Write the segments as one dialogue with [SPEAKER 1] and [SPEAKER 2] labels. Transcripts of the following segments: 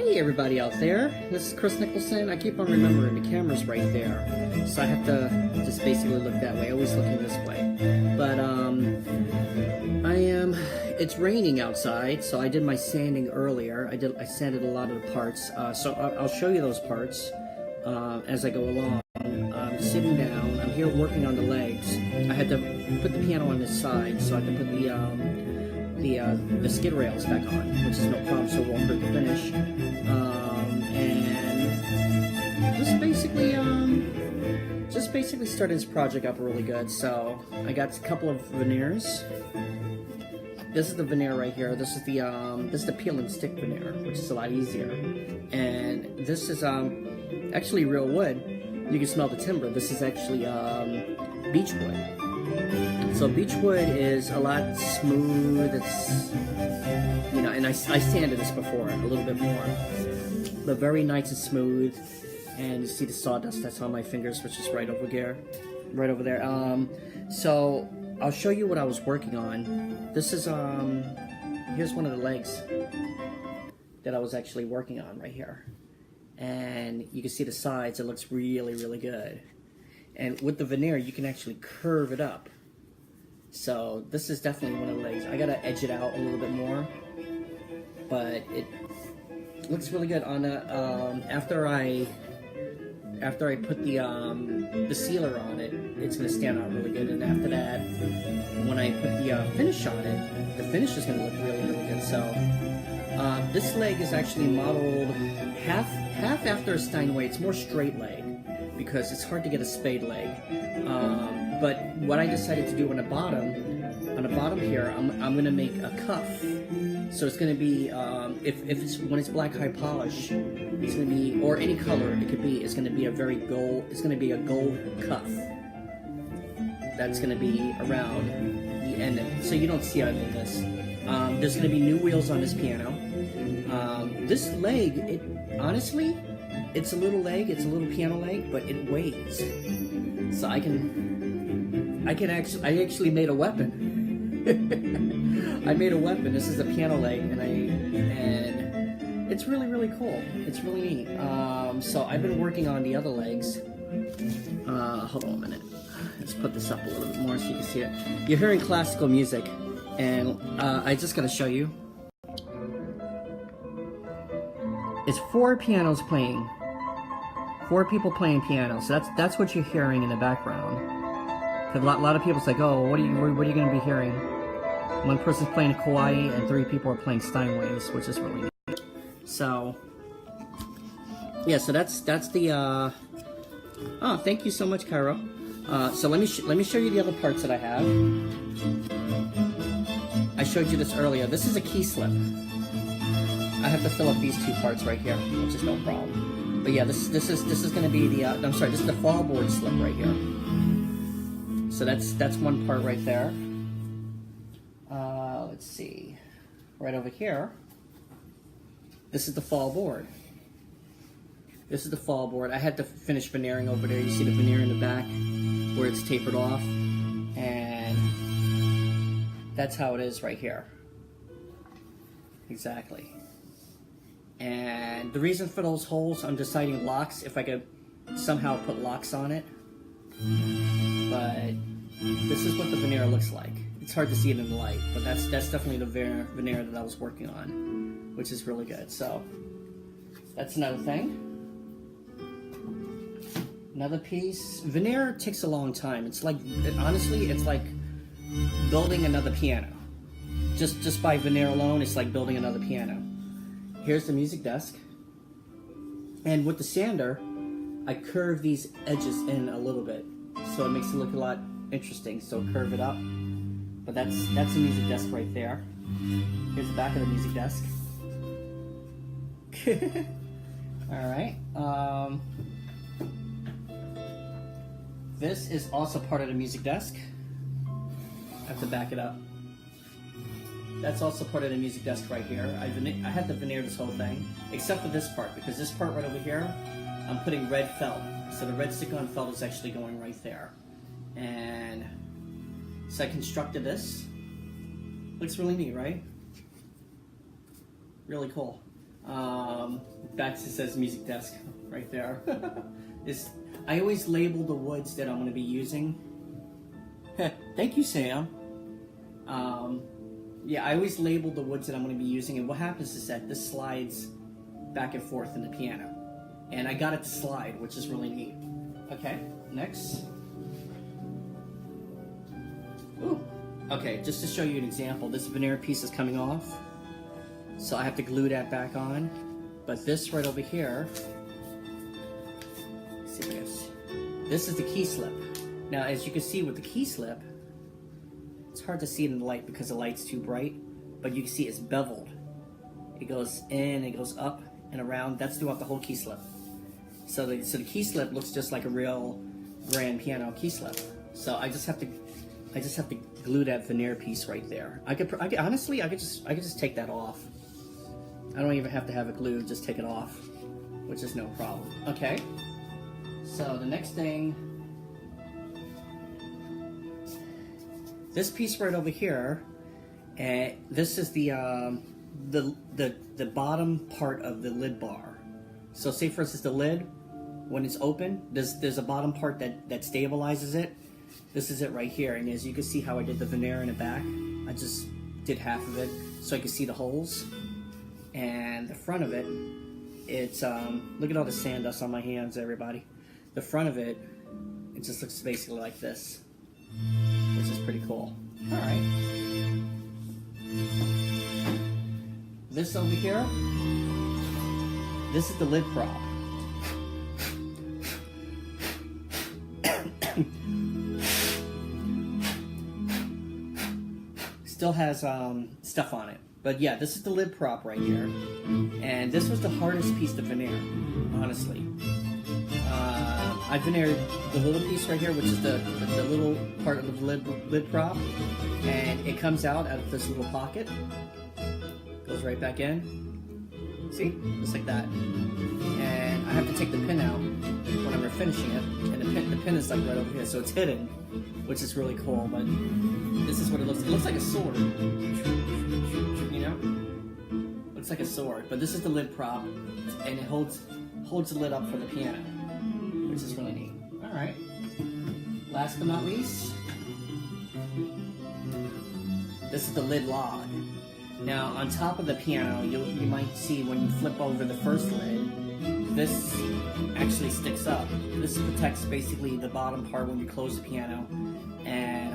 [SPEAKER 1] Hey everybody out there, this is Kris Nicholson. I keep on remembering the camera's right there, so I have to just basically look that way. I always looking this way. But it's raining outside, so I did my sanding earlier. I sanded a lot of the parts, so I'll show you those parts as I go along. I'm sitting down, I'm here working on the legs. I had to put the piano on this side, so I had to put the skid rails back on, which is no problem, so it won't hurt the finish. And just basically started this project up really good. So I got a couple of veneers. This is the veneer right here. This is the peel and stick veneer, which is a lot easier. And this is actually real wood. You can smell the timber. This is actually beech wood. So beechwood is a lot smooth. It's, you know, and I sanded this before a little bit more, but very nice and smooth. And you see the sawdust that's on my fingers, which is right over there, So I'll show you what I was working on. This is here's one of the legs that I was actually working on right here, and you can see the sides. It looks really, really good. And with the veneer, you can actually curve it up. So this is definitely one of the legs. I gotta edge it out a little bit more, but it looks really good. On after I put the sealer on it, it's gonna stand out really good. And after that, when I put the finish on it, the finish is gonna look really, really good. So this leg is actually modeled half after a Steinway. It's more straight leg, because it's hard to get a spade leg. But what I decided to do on the bottom here, I'm gonna make a cuff. So it's gonna be when it's black high polish, it's gonna be, or any color it could be, it's gonna be a gold cuff. That's gonna be around the end of it, so you don't see any of this. There's gonna be new wheels on this piano. This leg, honestly, it's a little leg, it's a little piano leg, but it weighs. So I actually made a weapon. I made a weapon. This is a piano leg, and it's really, really cool. It's really neat. So I've been working on the other legs. Hold on a minute. Let's put this up a little bit more so you can see it. You're hearing classical music, and I just gotta show you. It's 4 pianos playing. 4 people playing piano. So that's what you're hearing in the background. Cause a lot of people's like, oh, what are you gonna be hearing? One person's playing a Kauai and 3 people are playing Steinways, which is really neat. So yeah, so that's the oh, thank you so much, Cairo. So let me show you the other parts that I have. I showed you this earlier. This is a key slip. I have to fill up these 2 parts right here, which is no problem. But yeah, this is going to be the I'm sorry, this is the fall board slip right here. So that's one part right there. Let's see, right over here. This is the fall board. This is the fall board. I had to finish veneering over there. You see the veneer in the back where it's tapered off, and that's how it is right here. Exactly. And the reason for those holes, I'm deciding locks, if I could somehow put locks on it. But this is what the veneer looks like. It's hard to see it in the light, but that's definitely the veneer that I was working on, which is really good. So that's another thing. Another piece. Veneer takes a long time. It's like, honestly, it's like building another piano. Just by veneer alone, it's like building another piano. Here's the music desk, and with the sander, I curve these edges in a little bit, so it makes it look a lot interesting. So curve it up, but that's the music desk right there. Here's the back of the music desk. All right. This is also part of the music desk. I have to back it up. That's also part of the music desk right here. I had to veneer this whole thing, except for this part, because this part right over here, I'm putting red felt. So the red stick-on felt is actually going right there. And so I constructed this. Looks really neat, right? Really cool. That just says music desk right there. I always label the woods that I'm going to be using. Thank you, Sam. Yeah, I always label the woods that I'm going to be using, and what happens is that this slides back and forth in the piano. And I got it to slide, which is really neat. Okay, next. Ooh. Okay, just to show you an example, this veneer piece is coming off, so I have to glue that back on. But this right over here, let's see this. This is the key slip. Now, as you can see with the key slip, it's hard to see it in the light because the light's too bright, but you can see it's beveled. It goes in, it goes up and around. That's throughout the whole key slip. So the key slip looks just like a real grand piano key slip. So I just have to glue that veneer piece right there. I could honestly, I could just take that off. I don't even have to have it glued, just take it off, which is no problem. Okay, so the next thing, this piece right over here, this is the bottom part of the lid bar. So say for instance the lid, when it's open, there's a bottom part that stabilizes it. This is it right here, and as you can see how I did the veneer in the back, I just did half of it so I could see the holes. And the front of it, it's, look at all the sand dust on my hands, everybody. The front of it, it just looks basically like this, which is pretty cool. All right. This over here, this is the lid prop. Still has stuff on it. But yeah, this is the lid prop right here. And this was the hardest piece to veneer, honestly. I veneered the little piece right here, which is the little part of the lid prop. And it comes out of this little pocket. Goes right back in. See? Just like that. And I have to take the pin out when I'm finishing it. And the pin is like right over here, so it's hidden, which is really cool. But this is what it looks like. It looks like a sword. You know? Looks like a sword. But this is the lid prop, and it holds the lid up for the piano, which is really neat. Alright. Last but not least, this is the lid log. Now, on top of the piano, you might see when you flip over the first lid, this actually sticks up. This protects basically the bottom part when you close the piano. And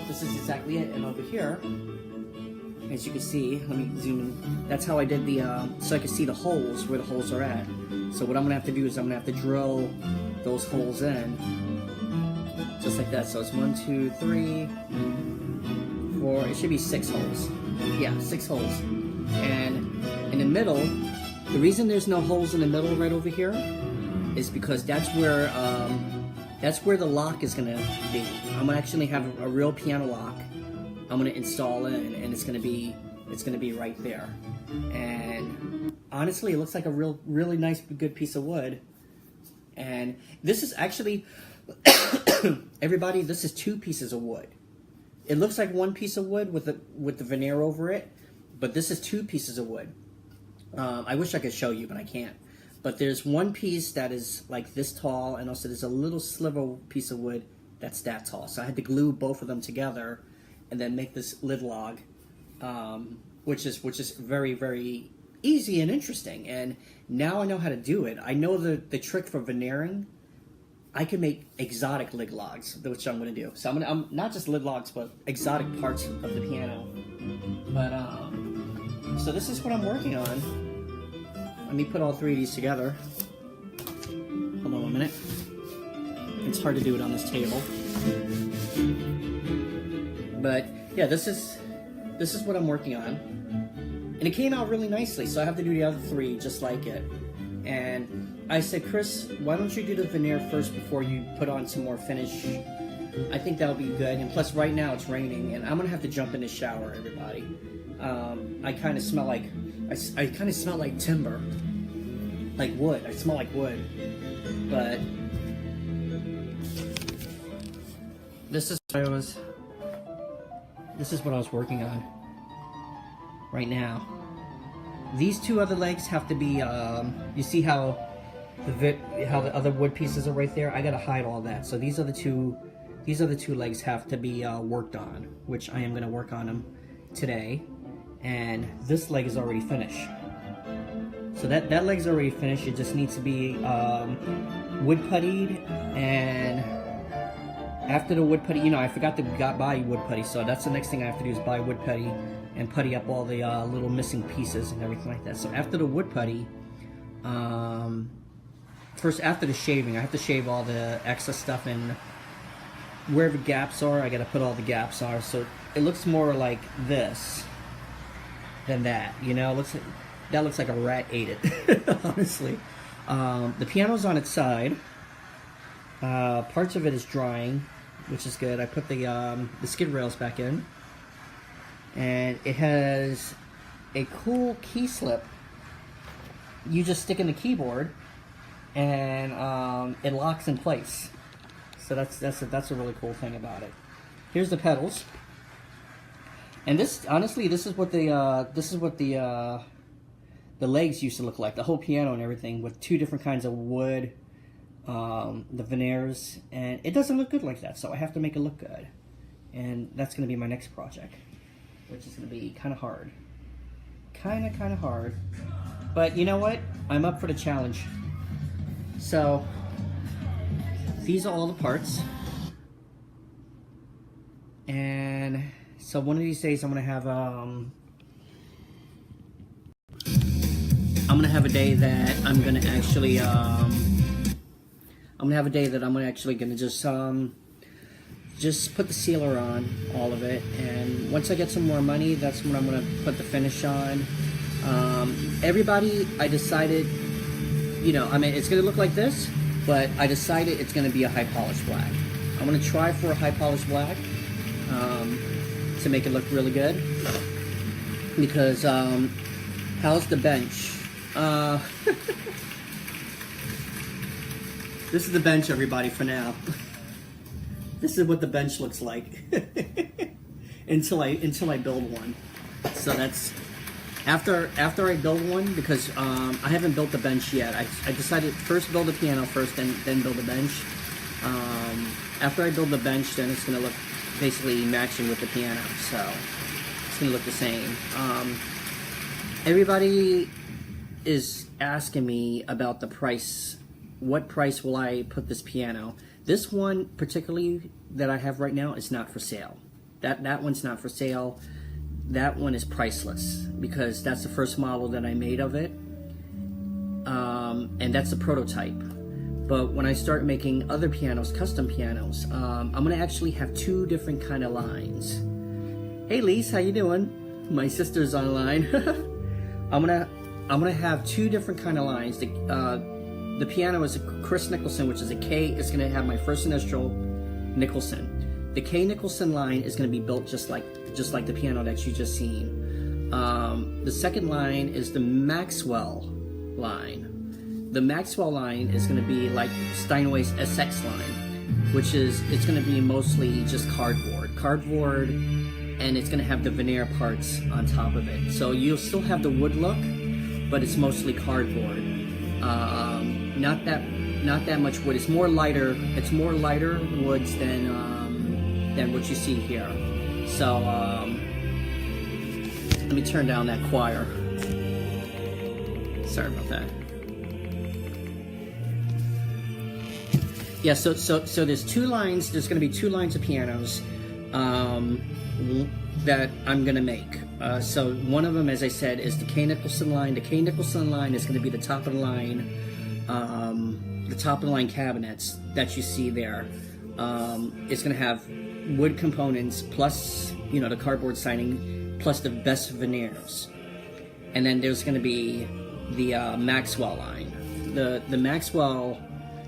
[SPEAKER 1] this is exactly it. And over here, as you can see, let me zoom in. That's how I did the, so I can see the holes, where the holes are at. So what I'm gonna have to do is I'm gonna have to drill those holes in, just like that. So it's 1, 2, 3, 4, it should be 6 holes. Yeah, 6 holes. And in the middle, the reason there's no holes in the middle right over here is because that's where the lock is gonna be. I'm gonna actually have a real piano lock I'm gonna install in, and it's gonna be right there. And honestly, it looks like a really nice, good piece of wood. And this is actually, everybody, this is 2 pieces of wood. It looks like 1 piece of wood with the veneer over it, but this is 2 pieces of wood. I wish I could show you, but I can't. But there's 1 piece that is like this tall, and also there's a little sliver piece of wood that's that tall. So I had to glue both of them together and then make this lid log, which is very, very easy and interesting. And now I know how to do it. I know the trick for veneering. I can make exotic lid logs, which I'm going to do. So I'm not just lid logs, but exotic parts of the piano. But so this is what I'm working on. Let me put all 3 of these together. Hold on 1 minute. It's hard to do it on this table. But yeah, this is what I'm working on, and it came out really nicely. So I have to do the other 3 just like it. And I said, Chris, why don't you do the veneer first before you put on some more finish? I think that'll be good. And plus, right now it's raining, and I'm gonna have to jump in the shower, everybody. I kind of smell like I kind of smell like timber, like wood. I smell like wood, but this is what I was. This is what I was working on right now. These two other legs have to be, you see how the other wood pieces are right there? I gotta hide all that. So these are the two legs have to be worked on, which I am gonna work on them today. And this leg is already finished. So that leg's already finished. It just needs to be wood puttied, and after the wood putty, you know, I forgot to buy wood putty, so that's the next thing I have to do is buy wood putty and putty up all the little missing pieces and everything like that. So after the wood putty, first after the shaving, I have to shave all the excess stuff, and wherever gaps are, I gotta put all the gaps are, so it looks more like this than that, you know. That looks like a rat ate it, honestly. The piano's on its side. Parts of it is drying, which is good. I put the skid rails back in, and it has a cool key slip. You just stick in the keyboard, and it locks in place. So that's a really cool thing about it. Here's the pedals, and this honestly, this is what the legs used to look like, the whole piano and everything, with two different kinds of wood, the veneers, and it doesn't look good like that, so I have to make it look good. And that's going to be my next project, which is going to be kind of hard. Kind of hard. But you know what? I'm up for the challenge. So, these are all the parts. And so one of these days I'm going to have a day that I'm gonna actually just put the sealer on all of it, and once I get some more money, that's when I'm gonna put the finish on. Everybody, I decided, you know, I mean, it's gonna look like this, but I decided it's gonna be a high polish black. I'm gonna try for a high polish black to make it look really good, because how's the bench? This is the bench, everybody, for now. This is what the bench looks like until I build one. So that's after I build one, because I haven't built the bench yet. I decided first build the piano first, then build the bench. After I build the bench, then it's gonna look basically matching with the piano, so it's gonna look the same. Everybody is asking me about the price. What price will I put this piano? This one particularly that I have right now is not for sale. That one's not for sale. That one is priceless, because that's the first model that I made of it, and that's a prototype. But when I start making other pianos, custom pianos, I'm gonna actually have two different kind of lines. Hey Lise, how you doing? My sister's online. I'm gonna have two different kind of lines. The piano is a Kris Nicholson, which is a K. It's gonna have my first initial, Nicholson. The K Nicholson line is gonna be built just like the piano that you just seen. The second line is the Maxwell line. The Maxwell line is gonna be like Steinway's SX line, which is, it's gonna be mostly just cardboard, and it's gonna have the veneer parts on top of it. So you'll still have the wood look, but it's mostly cardboard. Not that much wood. It's more lighter. It's more lighter woods than what you see here. So let me turn down that choir. Sorry about that. Yeah. So there's two lines. There's going to be two lines of pianos that I'm going to make. So one of them, as I said, is the K Nicholson line. The K Nicholson line is going to be the top of the line cabinets that you see there. It's going to have wood components plus, you know, the cardboard siding plus the best veneers. And then there's going to be the Maxwell line. The Maxwell,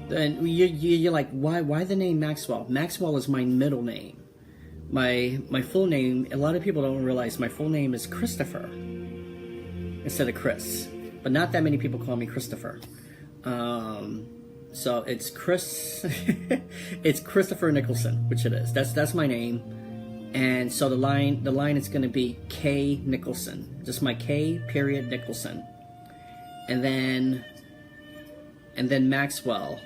[SPEAKER 1] and you're like, why the name Maxwell? Maxwell is my middle name. My full name, a lot of people don't realize my full name is Christopher instead of Chris, but not that many people call me Christopher. So it's Chris, it's Christopher Nicholson, which it is. That's my name, And so the line is going to be K Nicholson, just my K period Nicholson, and then Maxwell.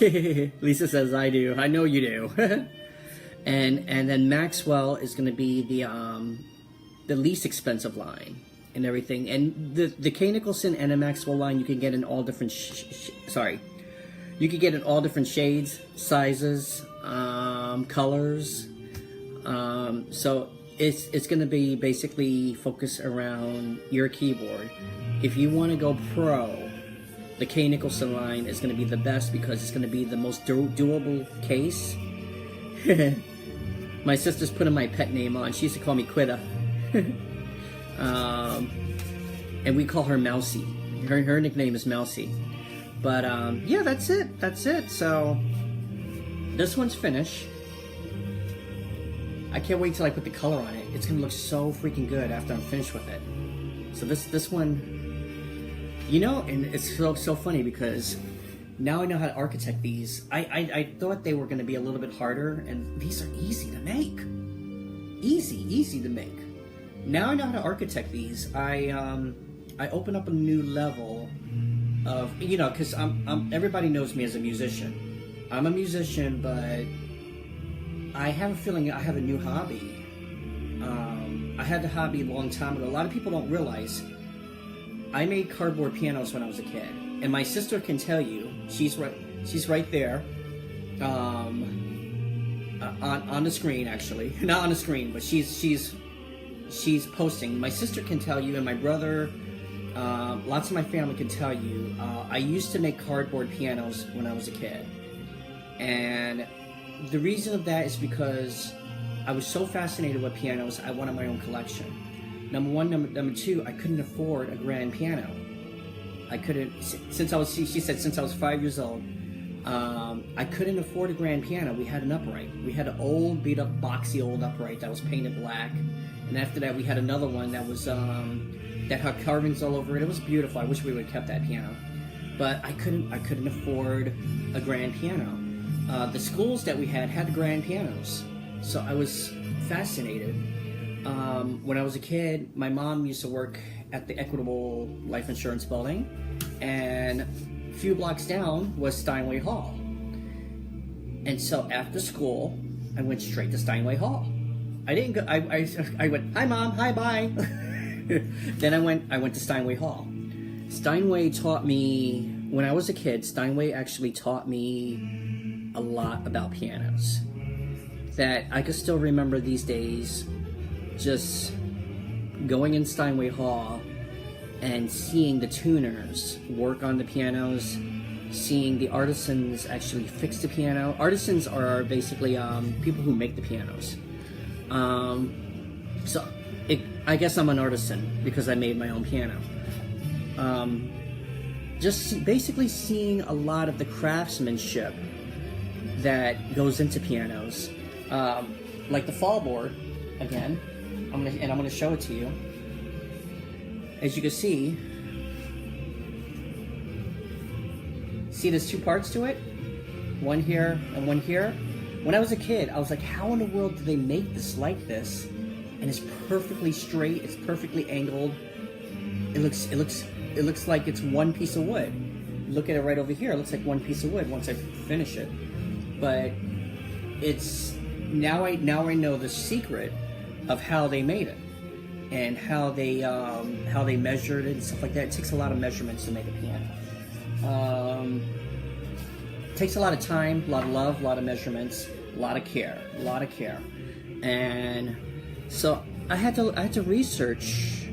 [SPEAKER 1] Lisa says I do. I know you do. and then Maxwell is going to be the least expensive line and everything. And the K Nicholson and the Maxwell line you can get in all different you can get in all different shades, sizes, colors. So it's going to be basically focused around your keyboard. If you want to go pro, the K Nicholson line is going to be the best because it's going to be the most durable case. My sister's putting my pet name on. She used to call me Quitta. And we call her Mousy. Her nickname is Mousy. But yeah, that's it. So this one's finished. I can't wait till I put the color on it. It's gonna look so freaking good after I'm finished with it. So this one, you know, and it's so funny because now I know how to architect these. I thought they were gonna be a little bit harder, and these are easy to make. Easy to make. Now I know how to architect these. I open up a new level of, you know, because everybody knows me as a musician. I'm a musician, but I have a feeling I have a new hobby. I had the hobby a long time ago. A lot of people don't realize I made cardboard pianos when I was a kid, and my sister can tell you. She's right there, on the screen, actually, not on the screen, but she's posting. My sister can tell you, and my brother, lots of my family can tell you. I used to make cardboard pianos when I was a kid, and the reason of that is because I was so fascinated with pianos, I wanted my own collection. Number one. Number two, I couldn't afford a grand piano. I couldn't, she said since I was 5 years old, I couldn't afford a grand piano. We had an upright. We had an old, beat up, boxy old upright that was painted black. And after that, we had another one that was, that had carvings all over it. It was beautiful. I wish we would have kept that piano. But I couldn't afford a grand piano. The schools that we had grand pianos, so I was fascinated. When I was a kid, my mom used to work at the Equitable Life Insurance building, and a few blocks down was Steinway Hall. And so after school, I went straight to Steinway Hall. I didn't go. I went, hi mom, hi bye. Then I went to Steinway Hall. Steinway taught me, when I was a kid, Steinway actually taught me a lot about pianos that I can still remember these days, just going in Steinway Hall and seeing the tuners work on the pianos, seeing the artisans actually fix the piano. Artisans are basically people who make the pianos. I guess I'm an artisan because I made my own piano. Just basically seeing a lot of the craftsmanship that goes into pianos, like the fall board. Again, I'm gonna show it to you. As you can see, there's two parts to it, one here and one here. When I was a kid, I was like, how in the world do they make this like this? And it's perfectly straight. It's perfectly angled. It looks like it's one piece of wood. Look at it right over here. It looks like one piece of wood once I finish it. But it's now I know the secret of how they made it and how they measured it and stuff like that. It takes a lot of measurements to make a piano. It takes a lot of time, a lot of love, a lot of measurements, a lot of care, and so I had to research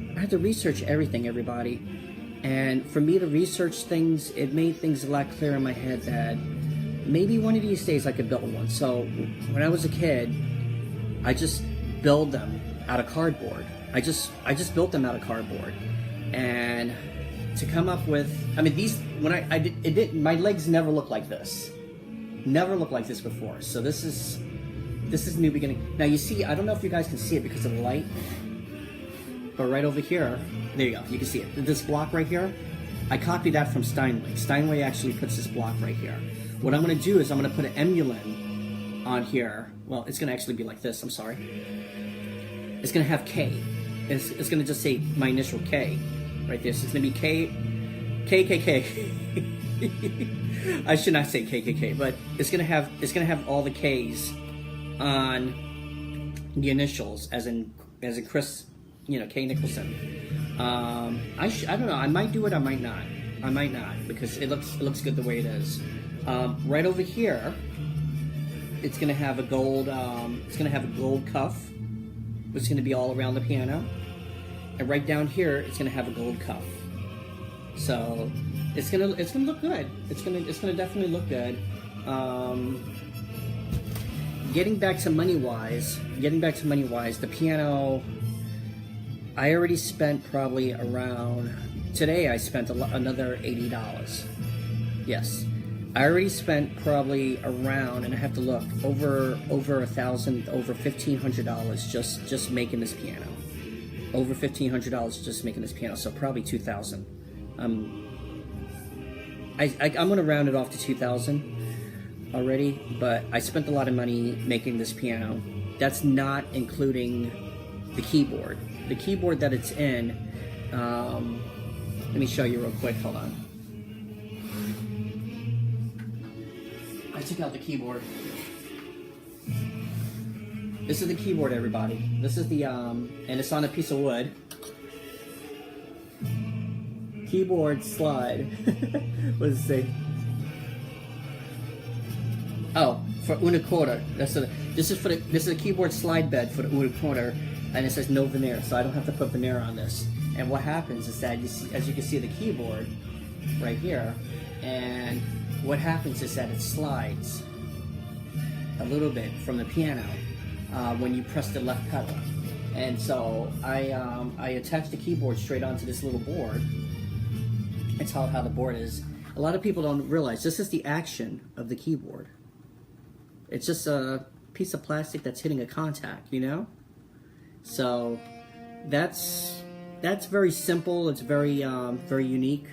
[SPEAKER 1] everything, everybody. And for me to research things, it made things a lot clearer in my head that maybe one of these days I could build one. So when I was a kid, I just built them out of cardboard. I just built them out of cardboard, and to come up with, I mean, these, when I did, my legs never looked like this. Never looked like this before. So this is new beginning. Now you see, I don't know if you guys can see it because of the light, but right over here, there you go, you can see it. This block right here, I copied that from Steinway. Steinway actually puts this block right here. What I'm gonna do is I'm gonna put an emulin on here, well, it's going to actually be like this, I'm sorry. It's going to have K. It's going to just say my initial K right there. So it's going to be KKK. I should not say KKK, but it's going to have all the K's on the initials, as in Kris, K Nicholson. I don't know. I might do it. I might not. Because it looks good the way it is. Right over here, it's gonna have a gold. It's gonna have a gold cuff, which is gonna be all around the piano. And right down here, it's gonna have a gold cuff. So it's gonna look good. It's gonna definitely look good. Getting back to money wise, the piano. I already spent probably around, today I spent another $80. Yes. I already spent probably around, and I have to look, over $1,000, over $1,500 just making this piano. Over $1,500 just making this piano, so probably $2,000. I'm gonna round it off to $2,000 already, but I spent a lot of money making this piano. That's not including the keyboard. The keyboard that it's in, let me show you real quick, hold on. I took out the keyboard. This is the keyboard, everybody. This is the, and it's on a piece of wood. Keyboard slide. What does it say? Oh, for una quarter. This is a keyboard slide bed for the una quarter. And it says no veneer, so I don't have to put veneer on this. And what happens is that, as you can see the keyboard right here, and what happens is that it slides a little bit from the piano when you press the left pedal. And so I attached the keyboard straight onto this little board. That's how the board is. A lot of people don't realize this is the action of the keyboard. It's just a piece of plastic that's hitting a contact, So that's very simple. It's very very unique.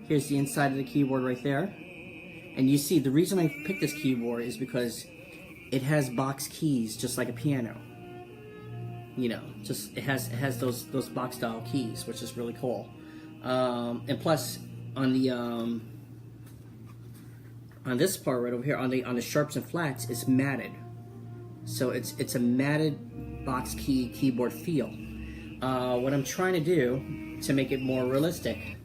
[SPEAKER 1] Here's the inside of the keyboard right there, and you see the reason I picked this keyboard is because it has box keys just like a piano. Just it has those box style keys, which is really cool. And plus on the on this part right over here on the sharps and flats, it's matted. So it's a matted box keyboard feel. What I'm trying to do to make it more realistic,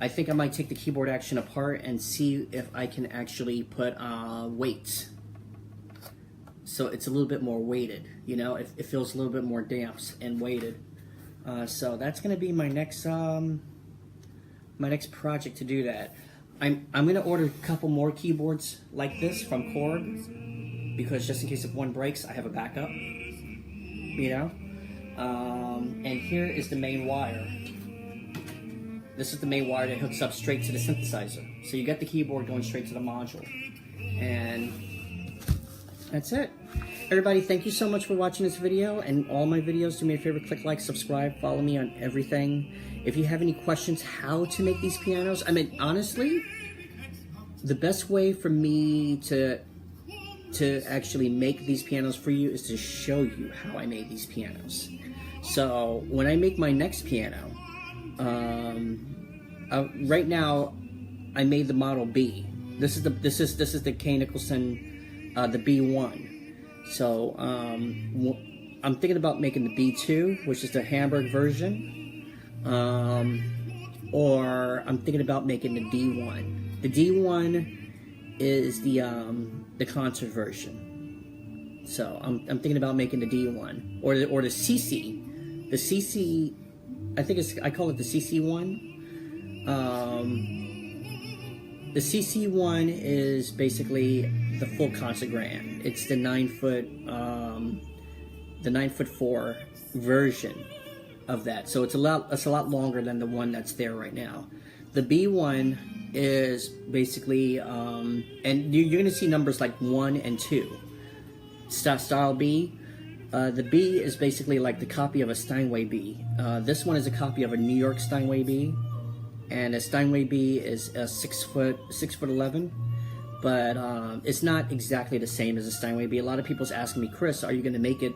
[SPEAKER 1] I think I might take the keyboard action apart and see if I can actually put weights. So it's a little bit more weighted, it feels a little bit more damp and weighted. So that's gonna be my next project to do that. I'm gonna order a couple more keyboards like this from Korg, because just in case if one breaks, I have a backup. And here is the main wire. This is the main wire that hooks up straight to the synthesizer. So you get the keyboard going straight to the module. And that's it. Everybody, thank you so much for watching this video and all my videos. Do me a favor, click like, subscribe, follow me on everything. If you have any questions how to make these pianos, I mean, honestly, the best way for me to actually make these pianos for you is to show you how I made these pianos. So when I make my next piano, right now I made the model B. This is the K Nicholson, the B1. So I'm thinking about making the B2, which is the Hamburg version, or I'm thinking about making the D1. The D1 is the concert version. So I'm thinking about making the D1 or the CC. The CC, I call it the CC1. The CC1 is basically the full concert grand. It's the 9'4" version of that. So it's a lot longer than the one that's there right now. The B1 is basically, and you're going to see numbers like 1 and 2. Style B. The B is basically like the copy of a Steinway B. This one is a copy of a New York Steinway B. And a Steinway B is a 6'11". but it's not exactly the same as a Steinway B. A lot of people's asking me, Kris, are you going to make it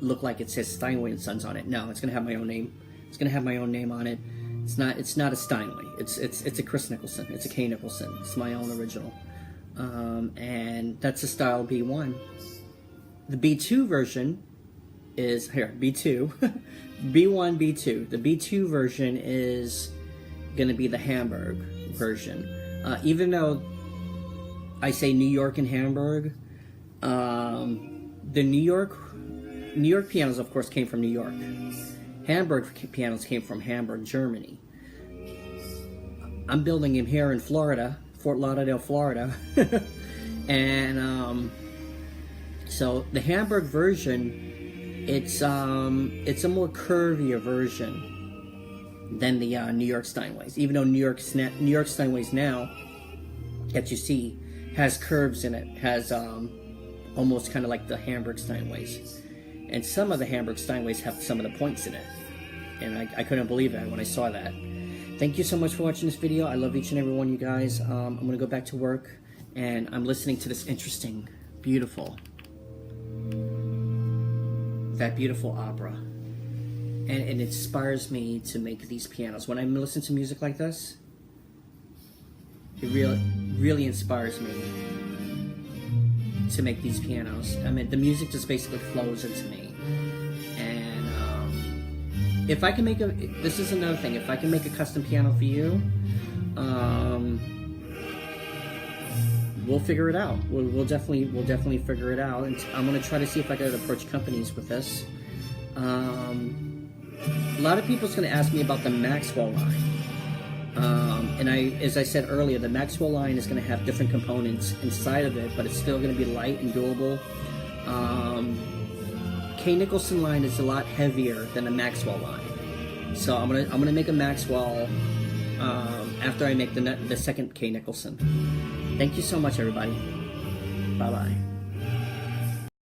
[SPEAKER 1] look like it says Steinway and Sons on it? No, it's going to have my own name. It's going to have my own name on it. It's not a Steinway. It's a Kris Nicholson. It's a K Nicholson. It's my own original. And that's a style B1. The B2 version is here, B2. B1, B2. The B2 version is going to be the Hamburg version. Even though I say New York and Hamburg, the New York pianos, of course, came from New York. Hamburg pianos came from Hamburg, Germany. I'm building them here in Florida, Fort Lauderdale, Florida. And so the Hamburg version, it's a more curvier version than the New York Steinways. Even though New York Steinways now, that you see, has curves in it, has almost kind of like the Hamburg Steinways. And some of the Hamburg Steinways have some of the points in it. And I couldn't believe that when I saw that. Thank you so much for watching this video. I love each and every one of you guys. I'm going to go back to work, and I'm listening to this interesting, beautiful opera. And it inspires me to make these pianos. When I listen to music like this, it really inspires me to make these pianos. I mean, the music just basically flows into me. And if I can make this is another thing, if I can make a custom piano for you, we'll figure it out. We'll definitely figure it out. And I'm gonna try to see if I can approach companies with this. A lot of people's gonna ask me about the Maxwell line. And as I said earlier, the Maxwell line is going to have different components inside of it, but it's still going to be light and doable. K Nicholson line is a lot heavier than the Maxwell line, so I'm gonna make a Maxwell after I make the second K Nicholson. Thank you so much, everybody. Bye bye.